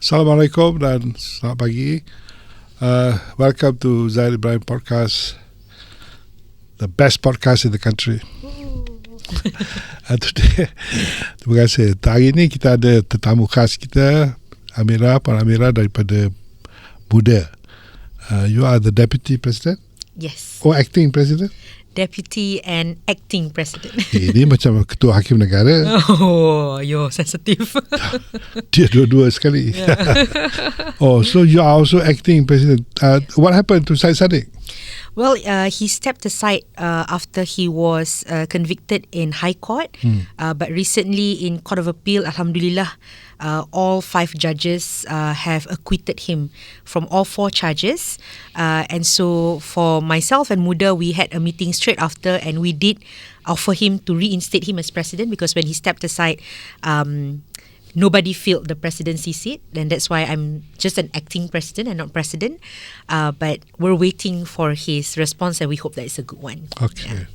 Assalamualaikum dan selamat pagi. Welcome to ZAID Ibrahim Podcast, the best podcast in the country. Today, terima kasih. Hari ini kita ada tetamu khas kita, Amira daripada Muda. You are the Deputy President? Yes. Or Acting President? Deputy and Acting President. Ini macam Ketua Hakim Negara. Oh, you're sensitive. Dia dua-dua sekali. Yeah. Oh, so you are also Acting President. What happened to Syed Saddiq? Well, he stepped aside after he was convicted in High Court. But recently in Court of Appeal, Alhamdulillah, all 5 judges have acquitted him from all 4 charges. And so for myself and Muda, we had a meeting straight after, and we did offer him to reinstate him as president, because when he stepped aside, nobody filled the presidency seat, and that's why I'm just an acting president and not president. But we're waiting for his response, and we hope that it's a good one. Okay.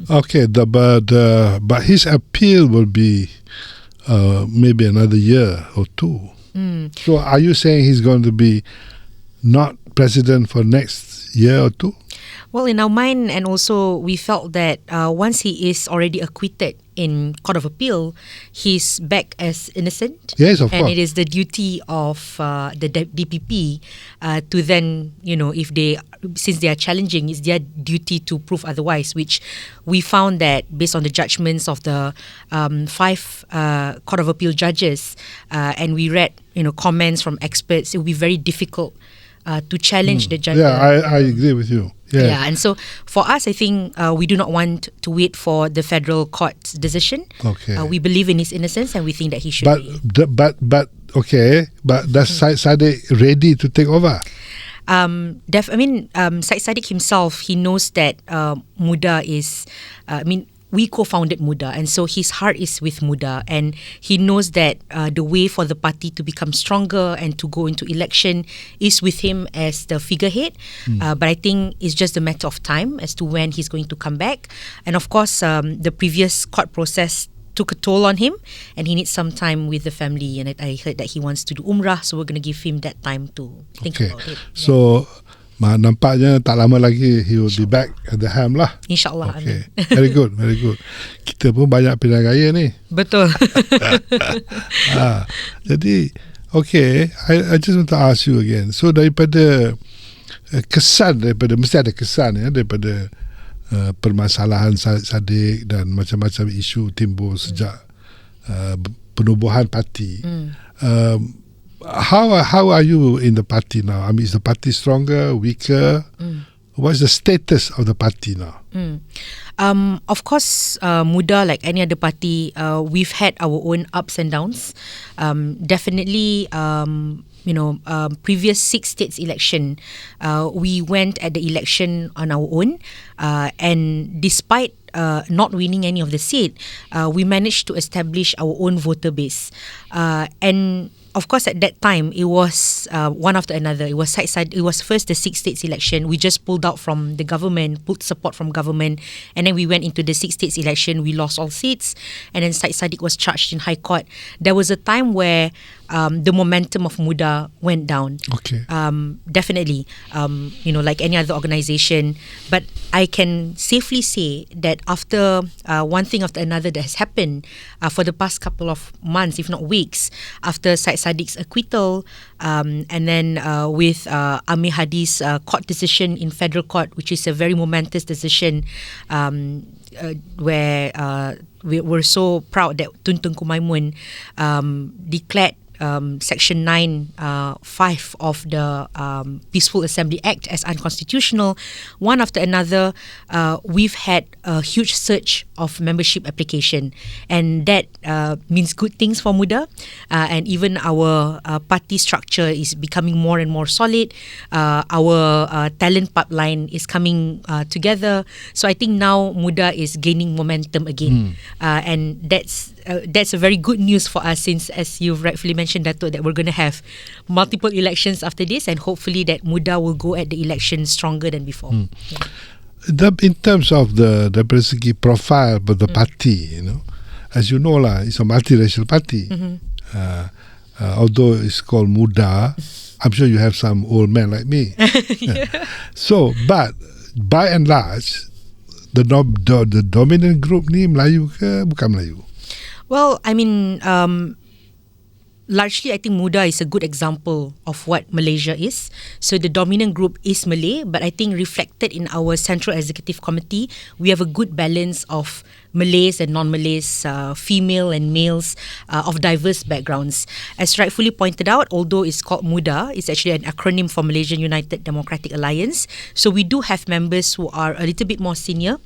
Okay. But his appeal will be maybe another year or 2. So are you saying he's going to be not president for next year or 2? Well, in our mind, and also we felt that once he is already acquitted in Court of Appeal, he's back as innocent. Yes, of and course. it is the duty of the DPP to then, since they are challenging, it's their duty to prove otherwise, which we found that based on the judgments of the 5 Court of Appeal judges, and we read, comments from experts, it will be very difficult to challenge the judge. Yeah, I agree with you. Yeah, and so for us, I think we do not want to wait for the federal court's decision. Okay. We believe in his innocence, and we think that he should be. But does Syed Saddiq ready to take over? Syed Saddiq himself, he knows that Muda is, we co-founded Muda, and so his heart is with Muda, and he knows that the way for the party to become stronger and to go into election is with him as the figurehead. But I think it's just a matter of time as to when he's going to come back. And of course, the previous court process took a toll on him, and he needs some time with the family, and I heard that he wants to do Umrah, so we're going to give him that time to think about it. So nampaknya tak lama lagi he will be back at the helm lah. InsyaAllah. Okay. Very good. Kita pun banyak pilihan raya ni. Betul. Jadi okay, I just want to ask you again. So daripada mesti ada kesan daripada permasalahan Saddiq dan macam-macam isu timbul sejak penubuhan parti. How are you in the party now? I mean, is the party stronger, weaker? What's the status of the party now? Of course, Muda, like any other party, we've had our own ups and downs. Definitely, previous 6 states election, we went at the election on our own, and despite not winning any of the seat, we managed to establish our own voter base, and of course, at that time, it was one after another. It was first the 6 states election. We just pulled out from the government, pulled support from government, and then we went into the 6 states election. We lost all seats, and then Syed Saddiq was charged in High Court. There was a time where the momentum of Muda went down. Okay. Definitely, like any other organisation. But I can safely say that after one thing after another that has happened for the past couple of months, if not weeks, after Syed Saddiq's acquittal, and then with Amir Hadi's court decision in federal court, which is a very momentous decision, where we're so proud that Tun Tengku Maimun declared Section 9(5) of the Peaceful Assembly Act as unconstitutional. One after another, we've had a huge surge of membership application, and that means good things for Muda, and even our party structure is becoming more and more solid. Our talent pipeline is coming together, so I think now Muda is gaining momentum again, and that's a very good news for us, since, as you've rightfully mentioned, Datuk, that we're going to have multiple elections after this, and hopefully that Muda will go at the election stronger than before. In terms of the segi profile of the party, as you know lah, it's a multiracial party. although it's called Muda, I'm sure you have some old men like me. So, but by and large, the dominant group ni Melayu ke bukan Melayu? Well, I mean, largely I think Muda is a good example of what Malaysia is. So the dominant group is Malay, but I think reflected in our Central Executive Committee, we have a good balance of Malays and non-Malays, female and males of diverse backgrounds. As rightfully pointed out, although it's called Muda, it's actually an acronym for Malaysian United Democratic Alliance. So we do have members who are a little bit more senior.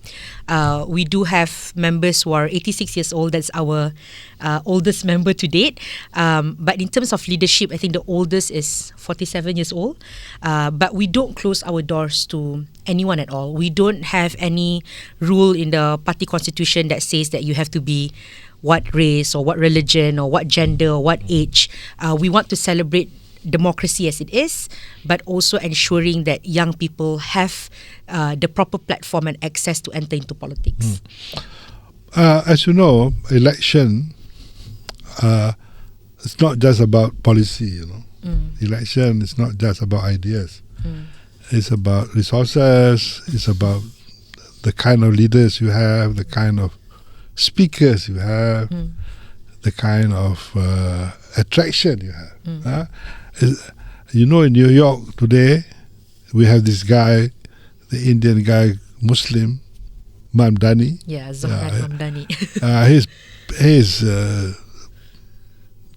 We do have members who are 86 years old. That's our oldest member to date. But in terms of leadership, I think the oldest is 47 years old. But we don't close our doors to anyone at all. We don't have any rule in the party constitution that says that you have to be what race or what religion or what gender or what age. We want to celebrate democracy as it is, but also ensuring that young people have the proper platform and access to enter into politics. As you know, election, it's not just about policy, Election is not just about ideas. It's about resources, it's about the kind of leaders you have, the kind of speakers you have, the kind of attraction you have. In New York today, we have this guy, the Indian guy, Muslim, Mamdani. Yeah, Zohran Mamdani. He's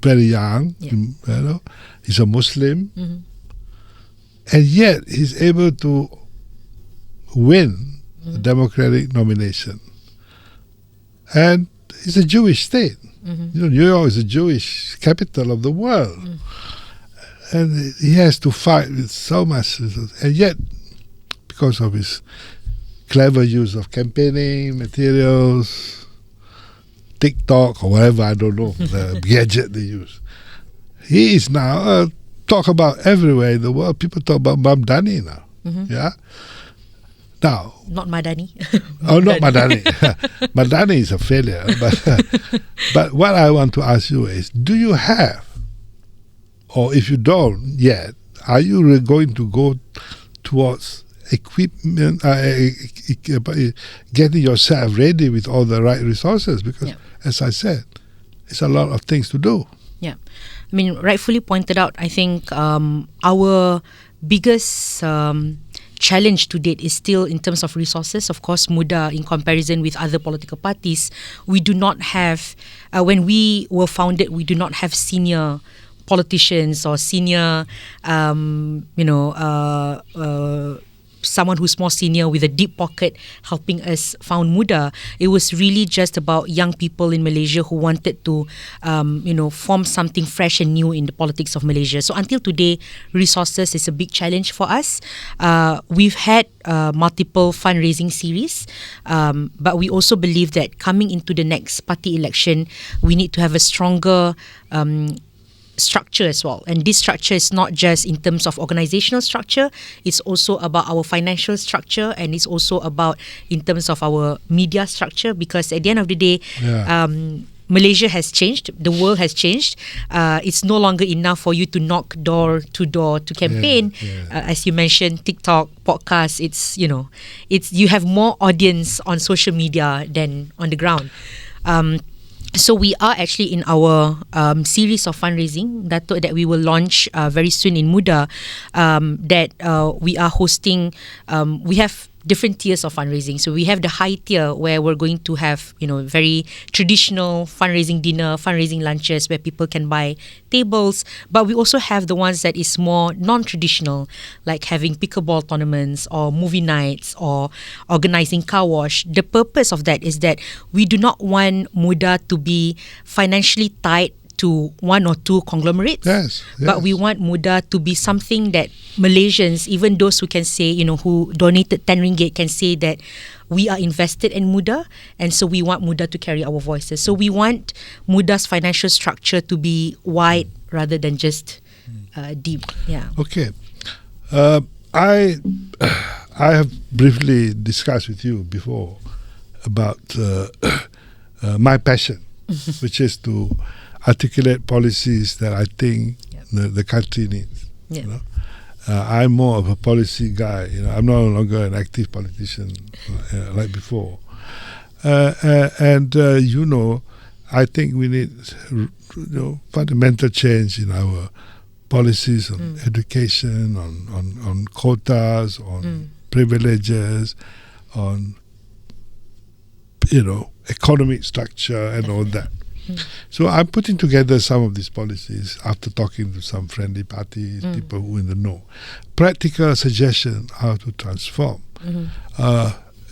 very young, he's a Muslim, and yet he's able to win the Democratic nomination. And it's a Jewish state. New York is a Jewish capital of the world. And he has to fight with so much, and yet, because of his clever use of campaigning materials, TikTok or whatever, I don't know, the gadget they use, he is now talked about everywhere in the world. People talk about Mamdani now. Yeah. Now, not Madani. Oh, not Madani. Madani is a failure. But what I want to ask you is, do you have, or if you don't yet, are you going to go towards equipment, getting yourself ready with all the right resources? Because, as I said, it's a lot of things to do. Yeah. I mean, rightfully pointed out, I think our biggest challenge to date is still in terms of resources. Of course, Muda, in comparison with other political parties, we do not have, when we were founded, we do not have senior politicians or senior, someone who's more senior with a deep pocket helping us found Muda. It was really just about young people in Malaysia who wanted to, form something fresh and new in the politics of Malaysia. So until today, resources is a big challenge for us. We've had multiple fundraising series, but we also believe that coming into the next party election, we need to have a stronger structure as well. And this structure is not just in terms of organizational structure, it's also about our financial structure, and it's also about in terms of our media structure, because at the end of the day, Malaysia has changed, the world has changed. It's no longer enough for you to knock door to door to campaign. As you mentioned, TikTok, podcast, it's you have more audience on social media than on the ground. So we are actually in our series of fundraising that we will launch very soon in Muda, that we are hosting. We have different tiers of fundraising. So we have the high tier where we're going to have, very traditional fundraising dinner, fundraising lunches where people can buy tables. But we also have the ones that is more non-traditional, like having pickleball tournaments or movie nights or organizing car wash. The purpose of that is that we do not want Muda to be financially tied to one or two conglomerates, but we want Muda to be something that Malaysians, even those who can say, who donated 10 ringgit, can say that we are invested in Muda, and so we want Muda to carry our voices. So we want Muda's financial structure to be wide rather than just deep. Yeah. Okay. I have briefly discussed with you before about my passion, which is to articulate policies that I think the country needs. Yeah. You know? I'm more of a policy guy. You know, I'm no longer an active politician like before. You know, I think we need fundamental change in our policies on education, on quotas, on privileges, on economic structure and all that. So I'm putting together some of these policies after talking to some friendly parties, people who in the know. Practical suggestion how to transform.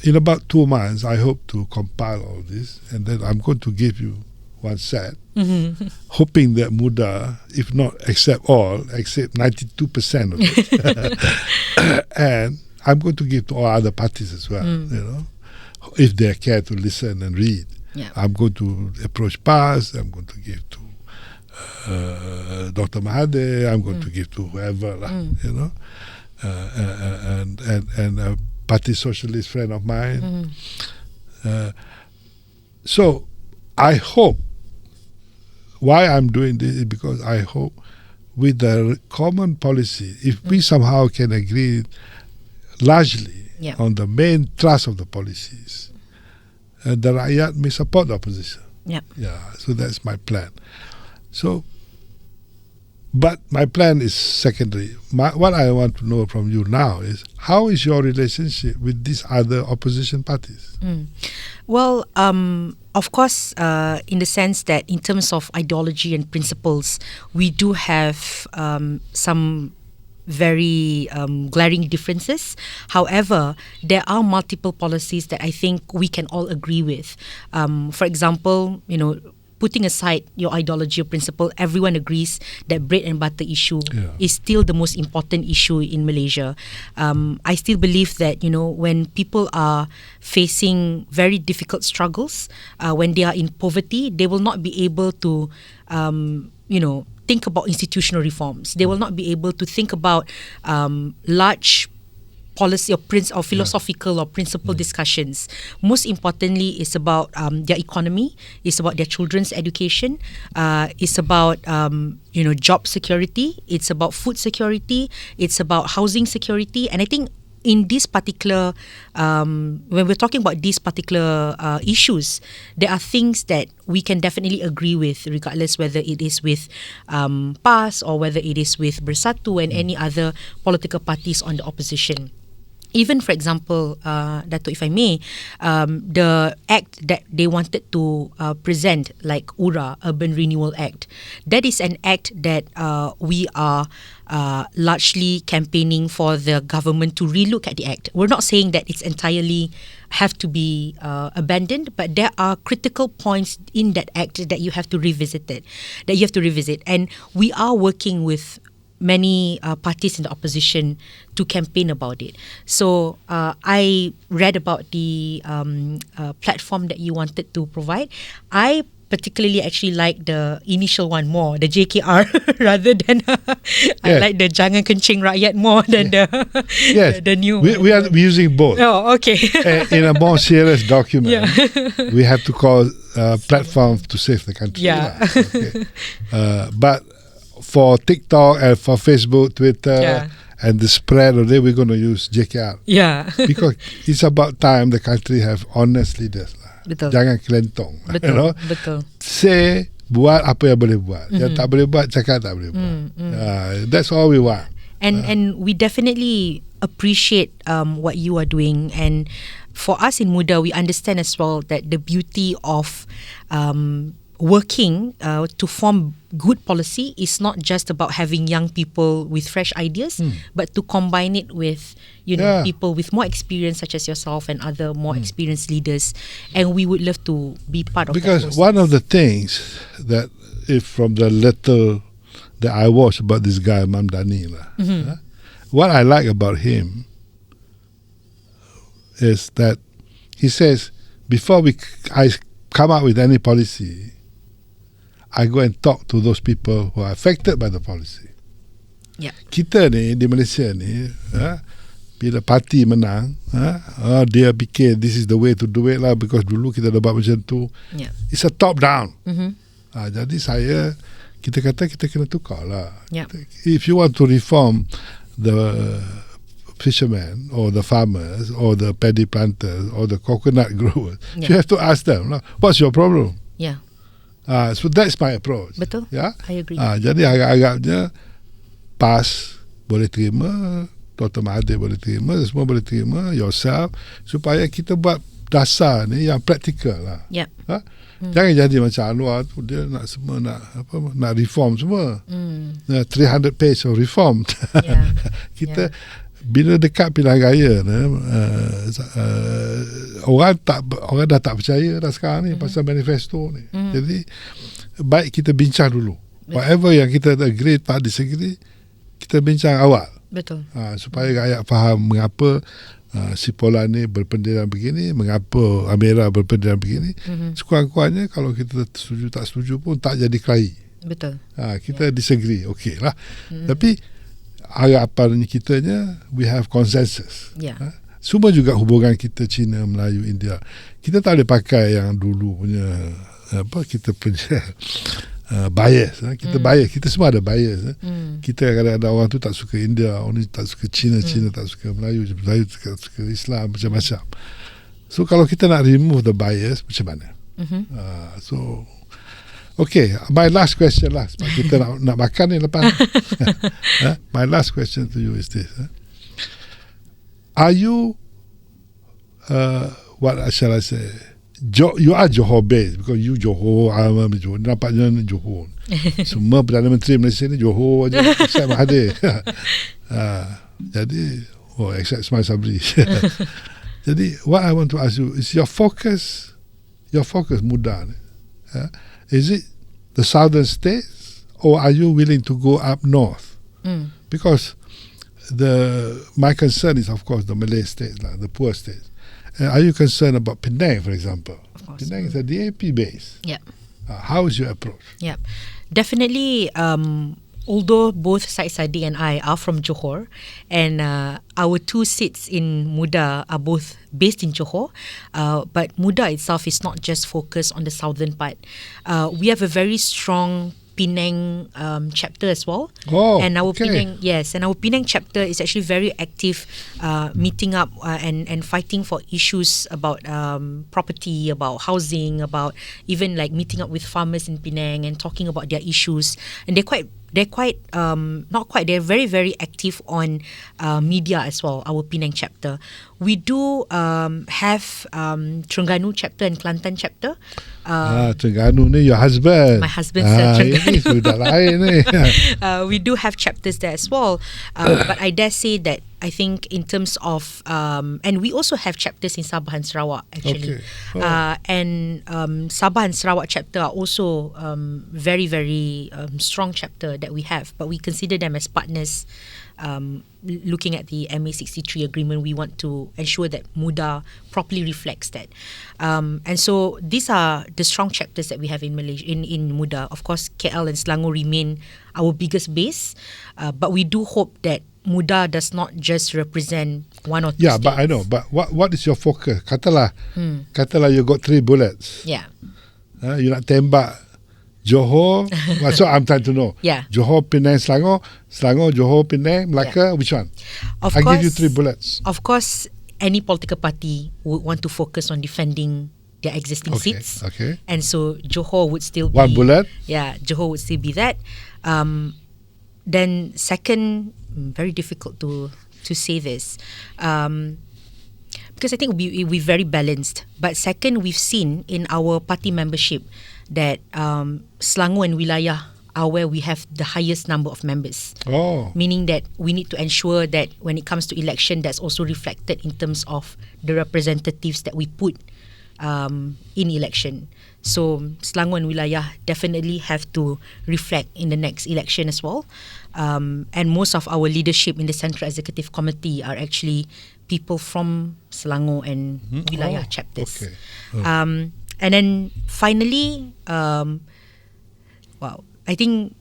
In about 2 months, I hope to compile all this, and then I'm going to give you one set, hoping that Muda, if not accept all, accept 92% of it. And I'm going to give to all other parties as well, if they care to listen and read. Yeah. I'm going to approach PAS, I'm going to give to Dr. Mahathir, I'm going to give to whoever, and a party socialist friend of mine. So I hope, why I'm doing this is because I hope with the common policy, if we somehow can agree largely on the main thrust of the policies, the rakyat may support the opposition. Yeah, so that's my plan. So, but my plan is secondary. What I want to know from you now is, how is your relationship with these other opposition parties? Well, of course, in the sense that in terms of ideology and principles, we do have some very glaring differences. However, there are multiple policies that I think we can all agree with. For example, putting aside your ideology or principle, everyone agrees that bread and butter issue is still the most important issue in Malaysia. I still believe that, when people are facing very difficult struggles, when they are in poverty, they will not be able to, think about institutional reforms. They will not be able to think about large policy or philosophical or principle discussions. Most importantly, it's about their economy, it's about their children's education, it's about job security, it's about food security, it's about housing security. And I think in this particular, when we're talking about these particular issues, there are things that we can definitely agree with, regardless whether it is with PAS or whether it is with Bersatu and any other political parties on the opposition. Even, for example, Dato', if I may, the act that they wanted to present, like URA, Urban Renewal Act, that is an act that we are largely campaigning for the government to relook at the act. We're not saying that it's entirely have to be abandoned, but there are critical points in that act that you have to revisit and we are working with many parties in the opposition to campaign about it. So I read about the platform that you wanted to provide. I particularly actually like the initial one more, the JKR, rather than I like the Jangan Kencing Rakyat more than the new one. We are using both. Oh, okay. In a more serious document, we have to call platform to save the country. Yeah. Okay. But for TikTok and for Facebook, Twitter, and the spread of it, we're going to use JKR. Yeah. Because it's about time the country have honest leaders. Betul. Jangan kelentong. Betul. Betul. Say, buat apa yang boleh buat. Yang tak boleh buat, cakap tak boleh buat. That's all we want. And we definitely appreciate what you are doing. And for us in Muda, we understand as well that the beauty of working to form good policy is not just about having young people with fresh ideas, but to combine it with people with more experience, such as yourself and other more experienced leaders. And we would love to be part of that. Because one of the things that, if from the little that I watched about this guy Mamdani, what I like about him is that he says, before I come up with any policy, I go and talk to those people who are affected by the policy. Kita ni di Malaysia ni, bila parti menang, dia fikir this is the way to do it lah, because dulu kita dah buat macam tu. It's a top down. Jadi kita kata kita kena tukar lah. Yeah. If you want to reform the fishermen or the farmers or the paddy planters or the coconut growers, you have to ask them, what's your problem? Yeah. So that's my approach. Betul. Yeah? I agree. Jadi agak-agaknya PAS boleh terima, Dr. Mahathir boleh terima, semua boleh terima, yourself, supaya kita buat dasar ni yang praktikal lah. Yep. Jangan jadi macam Anwar tu, dia nak semua nak reform semua. 300 page of reform. Yeah. Kita bila dekat pilihan raya ni, orang dah tak percaya dah sekarang ni pasal manifesto ni. Jadi baik kita bincang dulu. Whatever yang kita agree tak disagree, kita bincang awal. Betul. Supaya rakyat faham mengapa si Polan ni berpendirian begini, mengapa Amira berpendirian begini. Sekurang-kurangnya kalau kita setuju tak setuju pun tak jadi kelahi. Betul. Kita disagree, okey lah. Tapi harapan kitanya we have consensus. Semua juga hubungan kita China, Melayu, India. Kita tak boleh pakai yang dulu punya kita punya bias. Kita bias, kita semua ada bias. Kita kadang-kadang orang tu tak suka India, orang ni tak suka China, China tak suka Melayu, Melayu tak suka Islam, macam-macam. So kalau kita nak remove the bias, macam mana? So okay, my last question lah, sebab kita nak makan ni lepas. My last question to you is this. Are you what shall I say, you are Johor based, because you Johor, I'm Johor, nampaknya Johor. Semua Perdana Menteri Malaysia ni Johor aja, Syed Mahathir. Jadi except Ismail Sabri. Jadi what I want to ask you is your focus Muda ni, is it the southern states, or are you willing to go up north? Because my concern is of course the Malay states, the poor states. Are you concerned about Penang, for example? Of course. Penang is a DAP base. Yeah. How is your approach? Yeah. Definitely, although both Syed Saddiq and I are from Johor, and our 2 seats in Muda are both based in Johor, but Muda itself is not just focused on the southern part. We have a very strong Penang chapter as well. And our Penang, and our Penang chapter is actually very active, meeting up and fighting for issues about property, about housing, about even like meeting up with farmers in Penang and talking about their issues. And they're very, very active on media as well, our Penang chapter. We do have Terengganu chapter and Kelantan chapter. Terengganu ni your husband. My husband's Terengganu. Ini sudah lain ni. We do have chapters there as well. But I dare say that I think in terms of and we also have chapters in Sabah and Sarawak actually. And Sabah and Sarawak chapter are also very, very strong chapter that we have, but we consider them as partners. Looking at the MA63 agreement, we want to ensure that Muda properly reflects that. And so these are the strong chapters that we have in Malaysia, in Muda. Of course, KL and Selangor remain our biggest base, but we do hope that Muda does not just represent one or two states. But I know. But what is your focus? Katalah you got 3 bullets. Yeah. You nak tembak Johor. So I'm trying to know. Yeah. Johor, Penang, Selangor, Johor, Penang, Melaka. Which one? I give you 3 bullets. Of course, any political party would want to focus on defending their existing seats. Okay. And so Johor would still be 1 bullet. Yeah, Johor would still be that. Then second, very difficult to say this, because I think we're very balanced. But second, we've seen in our party membership that Selangor and Wilayah are where we have the highest number of members. Meaning that we need to ensure that when it comes to election, that's also reflected in terms of the representatives that we put in election. So Selangor and Wilayah definitely have to reflect in the next election as well. And most of our leadership in the Central Executive Committee are actually people from Selangor and Wilayah chapters. And then finally, I think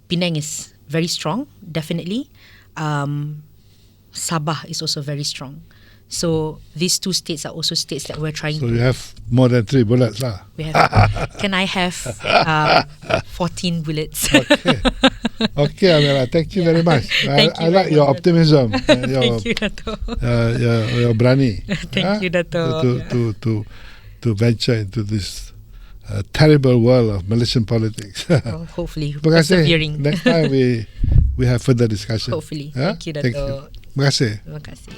Penang is very strong, definitely. Sabah is also very strong. So these 2 states are also states that we're trying So to. you have more than 3 bullets lah. We have, can I have 14 bullets? Okay, Amira, thank you very much. Thank I you like very your much. optimism. Thank you, Dato'. Your berani. Thank you, Dato'. To venture into this terrible world of Malaysian politics. Well, hopefully, Terima kasih. persevering. Next time we have further discussion. Hopefully. Yeah? Thank you, Thank Dato'. you. Terima kasih. Terima kasih.